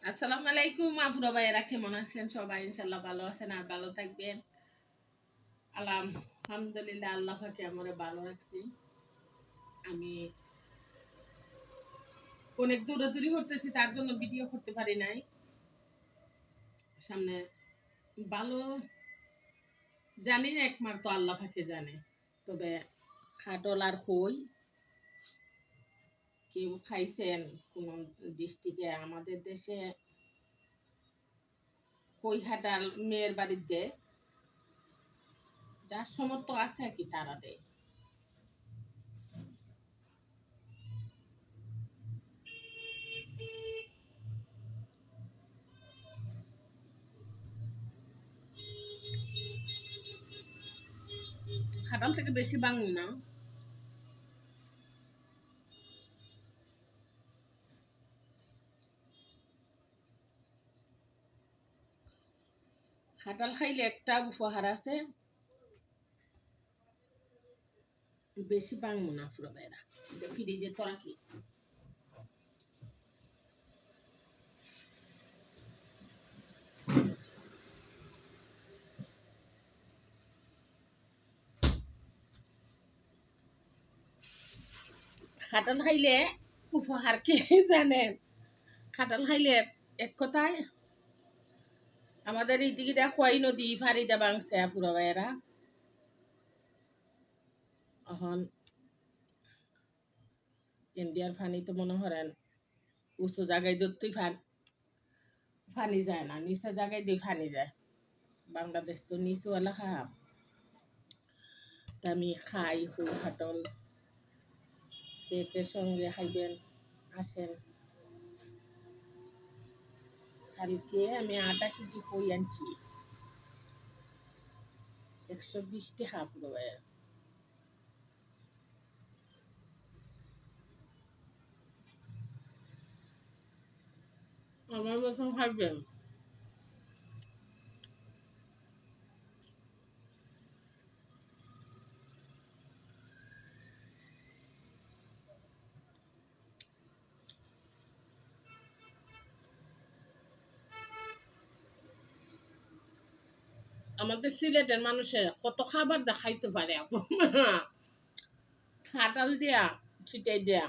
আসসালামু আলাইকুম আপুরা ভাইয়েরা, কেমন আছেন সবাই? ইনশাল্লাহ ভালো আছেন আর ভালো থাকবেন। আলহামদুলিল্লাহ, আল্লাহ পাকে আমারে ভালো রাখছি। আমি অনেক দৌড়াদৌড়ি করতেছি, তার জন্য ভিডিও করতে পারি নাই। সামনে ভালো জানি না, একমাত্র আল্লাহ পাকে জানে। তবে খাটল আর কই কেউ খাইছেন কোন ডিস্ট্রিক্টে? আমাদের দেশে কই হাটাল মেয়ের বাড়িতে যার সমর্থ আছে আর কি তারা দেয়। খাটাল থেকে বেশি বাঙু না। খাটাল খাইলে একটা উপহার আছে, বেশি বাঙবো না পুরো বেড়া। ফ্রিজে তো রাখি। খাটাল খাইলে উপহার কে জানেন? খাটাল খাইলে এক কথায় আমাদের এই দিকে দেখ কয় নদী ফারিদা বাংছে পুরো বেড়া। এখন ইন্ডিয়ার ফানি তো মনে করেন উঁচু জায়গায় দূরতুই ফানি যায় না, নিচা জায়গায় দিয়ে ফানি যায়। বাংলাদেশ তো নিচু এলাকা। আমি খাই হুই খাটল। কে সঙ্গে খাইবেন আসেন। কালকে আমি 8 কেজি কই আনছি, 120 টাকা পুরো বেড়া। আমার মতন খাইবেন। আমাদের সিলেটের মানুষে কত খাবার দেখাইতে পারে আপু। খাটাল দিয়া ছিটাই দেয়া